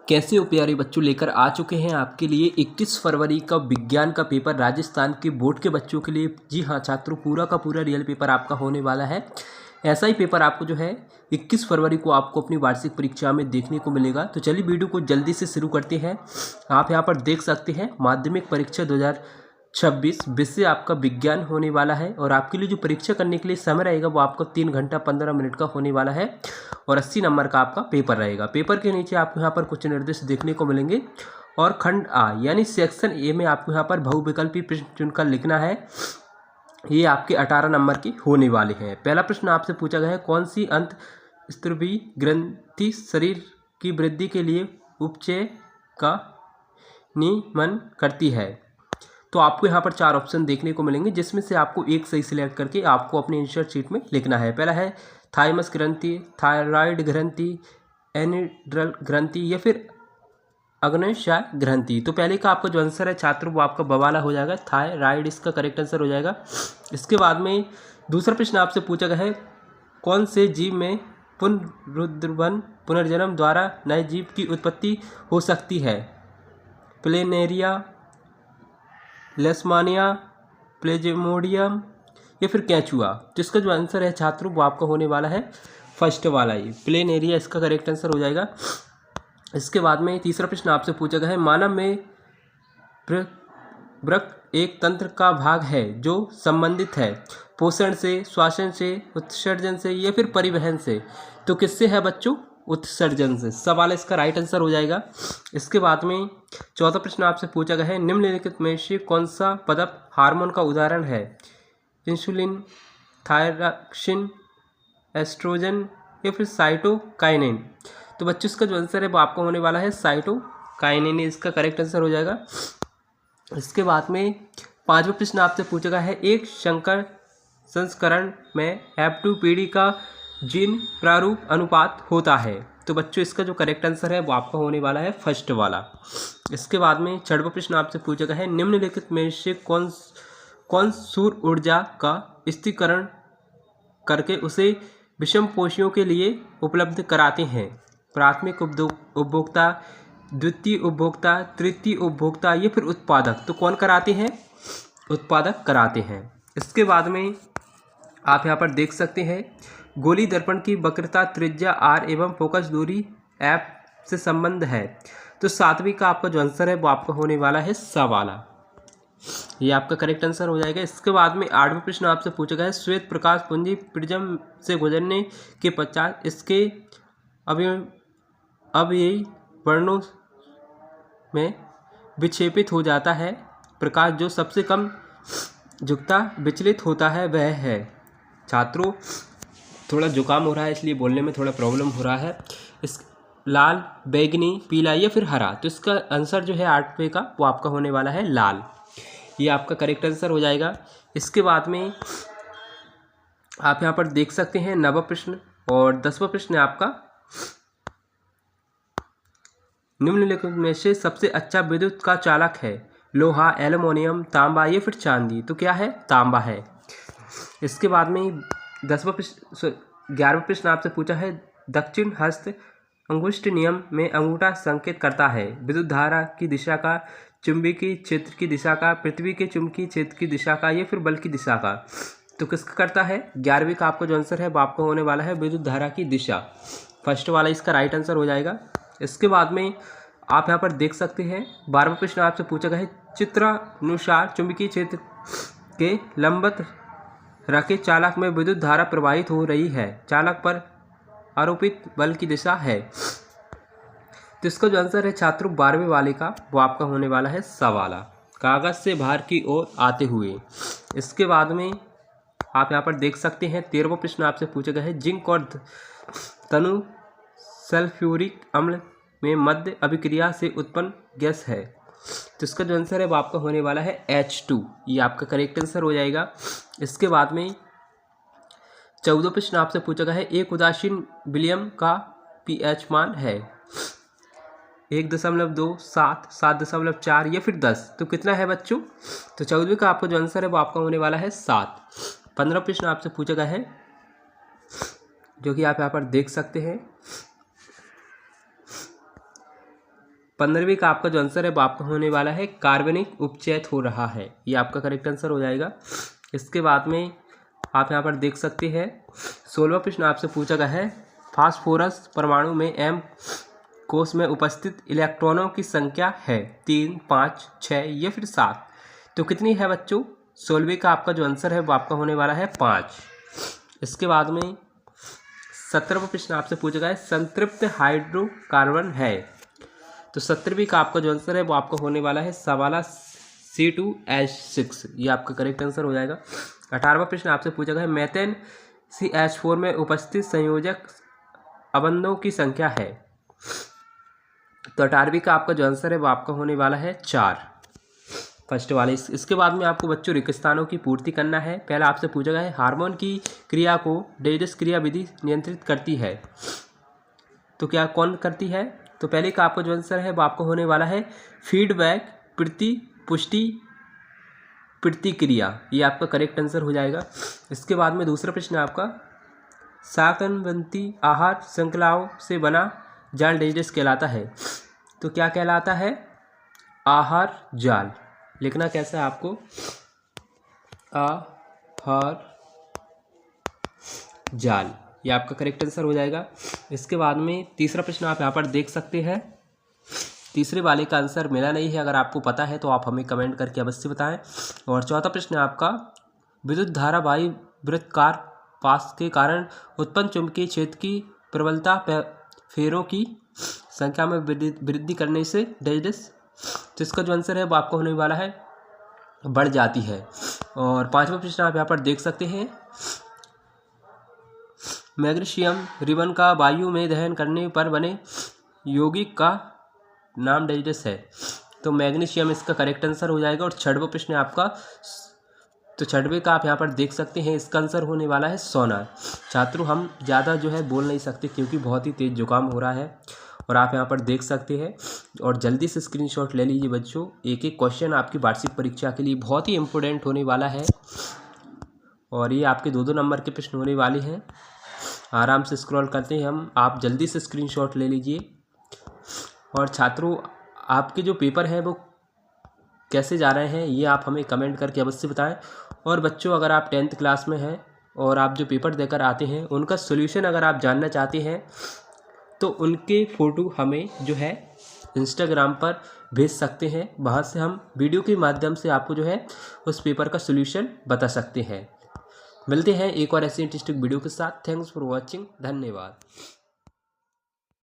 कैसे हो प्यारे बच्चों, लेकर आ चुके हैं आपके लिए 21 फरवरी का विज्ञान का पेपर राजस्थान के बोर्ड के बच्चों के लिए। जी हाँ छात्रों, पूरा का पूरा रियल पेपर आपका होने वाला है। ऐसा ही पेपर आपको जो है 21 फरवरी को आपको अपनी वार्षिक परीक्षा में देखने को मिलेगा। तो चलिए वीडियो को जल्दी से शुरू करते हैं। आप यहाँ पर देख सकते हैं माध्यमिक परीक्षा 2026 विषय आपका विज्ञान होने वाला है। और आपके लिए जो परीक्षा करने के लिए समय रहेगा वो आपको 3 घंटा 15 मिनट का होने वाला है और 80 नंबर का आपका पेपर रहेगा। पेपर के नीचे आपको यहाँ पर कुछ निर्देश देखने को मिलेंगे। और खंड आ यानी सेक्शन ए में आपको यहाँ पर बहुविकल्पी प्रश्न चुनकर लिखना है। ये आपके 18 नंबर के होने वाले हैं। पहला प्रश्न आपसे पूछा गया है, कौन सी अंत स्त्रवी ग्रंथि शरीर की वृद्धि के लिए उपचय का नियमन करती है। तो आपको यहाँ पर 4 ऑप्शन देखने को मिलेंगे, जिसमें से आपको एक सही सिलेक्ट करके आपको अपने आंसर शीट में लिखना है। पहला है थाइमस ग्रंथि, थायराइड ग्रंथि, एनिड्रल ग्रंथि या फिर अग्न्योसाय ग्रंथि। तो पहले का आपका जो आंसर है छात्र वो आपका बवाला हो जाएगा, थायराइड इसका करेक्ट आंसर हो जाएगा। इसके बाद में दूसरा प्रश्न आपसे पूछा गया है, कौन से जीव में पुनरुद्भवन पुनर्जन्म द्वारा नए जीव की उत्पत्ति हो सकती है। प्लेनेरिया, लेशमानिया, प्लेज्मोडियम या फिर कैचुआ। तो इसका जो आंसर है छात्रों वो आपका होने वाला है फर्स्ट वाला ही, प्लेनेरिया इसका करेक्ट आंसर हो जाएगा। इसके बाद में तीसरा प्रश्न आपसे पूछा गया है, मानव में वृक्क एक तंत्र का भाग है जो संबंधित है पोषण से, श्वसन से, उत्सर्जन से या फिर परिवहन से। तो किससे है बच्चों? उत्सर्जन से। सवाल इसका राइट आंसर हो जाएगा। इसके बाद में चौथा प्रश्न आपसे पूछा गया है, निम्नलिखित में से कौन सा पदार्थ हार्मोन का उदाहरण है। इंसुलिन, थायरॉक्सिन, एस्ट्रोजन या फिर साइटोकाइनिन। तो बच्चों इसका जो आंसर है वो आपका होने वाला है साइटोकाइनिन, इसका करेक्ट आंसर हो जाएगा। इसके बाद में पांचवा प्रश्न आपसे पूछा गया है, एक संकर संस्करण में F2 पीढ़ी का जीन प्रारूप अनुपात होता है। तो बच्चों इसका जो करेक्ट आंसर है वो आपका होने वाला है फर्स्ट वाला। इसके बाद में छठवां प्रश्न आपसे पूछा गया है, निम्नलिखित में से कौन सौर ऊर्जा का स्थिरीकरण करके उसे विषमपोशियों के लिए उपलब्ध कराते हैं। प्राथमिक उपभोक्ता, द्वितीय उपभोक्ता, तृतीय उपभोक्ता या फिर उत्पादक। तो कौन कराते हैं? उत्पादक कराते हैं। इसके बाद में आप यहाँ पर देख सकते हैं, गोली दर्पण की वक्रता, त्रिज्या r एवं फोकस दूरी f से संबंध है। तो सातवीं का आपका जो आंसर है वो आपका होने वाला है सवाला, ये आपका करेक्ट आंसर हो जाएगा। इसके बाद में आठवां प्रश्न आपसे पूछा गया है, श्वेत प्रकाश पुंज प्रिज्म से गुजरने के पश्चात इसके अवयवी वर्णों में विक्षेपित हो जाता है। प्रकाश जो सबसे कम झुकता विचलित होता है वह है। छात्रों थोड़ा जुकाम हो रहा है इसलिए बोलने में थोड़ा प्रॉब्लम हो रहा है। इस लाल, बैंगनी, पीला या फिर हरा। तो इसका आंसर जो है 8वें का वो आपका होने वाला है लाल, ये आपका करेक्ट आंसर हो जाएगा। इसके बाद में आप यहाँ पर देख सकते हैं 9वां प्रश्न और 10वां प्रश्न है आपका, निम्नलिखित में से सबसे अच्छा विद्युत का चालक है। लोहा, एल्युमिनियम, तांबा या फिर चांदी। तो क्या है? तांबा है। इसके बाद में 11वां प्रश्न आपसे पूछा है, दक्षिण हस्त अंगुष्ठ नियम में अंगूठा संकेत करता है विद्युत धारा की दिशा का, चुंबकीय क्षेत्र की दिशा का, पृथ्वी के चुंबकीय क्षेत्र की दिशा का या फिर बल की दिशा का। तो किसका करता है? 11वीं का आपका जो आंसर है वो आपका होने वाला है विद्युत धारा की दिशा, फर्स्ट वाला इसका राइट आंसर हो जाएगा। इसके बाद में आप यहाँ पर देख सकते हैं 12वां प्रश्न आपसे पूछा गया है, चित्रानुसार चुंबकीय क्षेत्र के लंबवत रखे चालक में विद्युत धारा प्रवाहित हो रही है, चालक पर आरोपित बल की दिशा है। तो इसका जो आंसर है छात्रों 12वें वाले का वो आपका होने वाला है सवाला, कागज से बाहर की ओर आते हुए। इसके बाद में आप यहाँ पर देख सकते हैं 13वां प्रश्न आपसे पूछा गया है, जिंक और तनु सल्फ्यूरिक अम्ल में मध्य अभिक्रिया से उत्पन्न गैस है। तो इसका जो आंसर है वो आपका होने वाला है H2, ये आपका करेक्ट आंसर हो जाएगा। इसके बाद में 14वां प्रश्न आपसे पूछा गया है, एक उदासीन विलियम का pH मान है 1.2, 7, 7.4 या फिर 10। तो कितना है बच्चों? तो 14वीं का आपका जो आंसर है वो आपका होने वाला है 7। 15वां प्रश्न आपसे पूछा गया है, जो कि आप यहाँ पर देख सकते हैं, 15वीं का आपका जो आंसर है वो आपका होने वाला है कार्बनिक उपचयत हो रहा है, ये आपका करेक्ट आंसर हो जाएगा। इसके बाद में आप यहाँ पर देख सकते हैं 16वां प्रश्न आपसे पूछा गया है फास्फोरस परमाणु में m कोष में उपस्थित इलेक्ट्रॉनों की संख्या है 3, 5, 6 या फिर 7, तो कितनी है बच्चों? 16वीं का आपका जो आंसर है वो आपका होने वाला है 5। इसके बाद में 17वां प्रश्न आपसे पूछा गया है संतृप्त हाइड्रोकार्बन है, तो 17वीं का आपका जो आंसर है वो आपका होने वाला है सवाला C2H6, ये आपका करेक्ट आंसर हो जाएगा। 18वां प्रश्न आपसे पूछा गया है मेथेन CH4 में उपस्थित संयोजक अबंधों की संख्या है, तो 18वीं का आपका जो आंसर है वो आपका होने वाला है 4, फर्स्ट वाले। इसके बाद में आपको बच्चों रिक्त स्थानों की पूर्ति करना है। पहला आपसे पूछा गया है हार्मोन की क्रिया को डेविस क्रिया विधि नियंत्रित करती है, तो क्या कौन करती है? तो पहले का आपका जो आंसर है वो आपको होने वाला है फीडबैक पुष्टि प्रतिक्रिया, ये आपका करेक्ट आंसर हो जाएगा। इसके बाद में दूसरा प्रश्न आपका शाकंभरी आहार श्रृंखलाओं से बना जाल डेविस कहलाता है, तो क्या कहलाता है? आहार जाल। लिखना कैसा है आपको? आहार जाल, ये आपका करेक्ट आंसर हो जाएगा। इसके बाद में तीसरा प्रश्न आप यहाँ पर देख सकते हैं, तीसरे वाले का आंसर मिला नहीं है, अगर आपको पता है तो आप हमें कमेंट करके अवश्य बताएं। और चौथा प्रश्न आपका विद्युत धारा वायु वृत्तकार पास के कारण उत्पन्न चुंबकीय क्षेत्र की प्रबलता फेरों की संख्या में वृद्धि करने से डेविस, तो इसका जो आंसर है वो आपका होने वाला है बढ़ जाती है। और पांचवा प्रश्न आप यहाँ पर देख सकते हैं मैग्नीशियम रिबन का वायु में दहन करने पर बने यौगिक का नाम डेविस है, तो मैग्नीशियम इसका करेक्ट आंसर हो जाएगा। और छठवां प्रश्न आपका, तो छठवें का आप यहाँ पर देख सकते हैं इसका आंसर होने वाला है सोना। छात्रों हम ज़्यादा जो है बोल नहीं सकते क्योंकि बहुत ही तेज़ जुकाम हो रहा है, और आप यहाँ पर देख सकते हैं। और जल्दी से स्क्रीनशॉट ले लीजिए बच्चों, एक एक क्वेश्चन आपकी वार्षिक परीक्षा के लिए बहुत ही इम्पोर्टेंट होने वाला है, और ये आपके 2-2 नंबर के प्रश्न होने वाले हैं। आराम से स्क्रॉल करते हैं हम, आप जल्दी से स्क्रीनशॉट ले लीजिए। और छात्रों आपके जो पेपर हैं वो कैसे जा रहे हैं ये आप हमें कमेंट करके अवश्य बताएं। और बच्चों अगर आप 10th क्लास में हैं और आप जो पेपर देकर आते हैं उनका सॉल्यूशन अगर आप जानना चाहते हैं तो उनके फ़ोटो हमें जो है इंस्टाग्राम पर भेज सकते हैं, वहाँ से हम वीडियो के माध्यम से आपको जो है उस पेपर का सॉल्यूशन बता सकते हैं। मिलते हैं एक और ऐसी इंटरेस्टिंग वीडियो के साथ। थैंक्स फॉर वॉचिंग, धन्यवाद।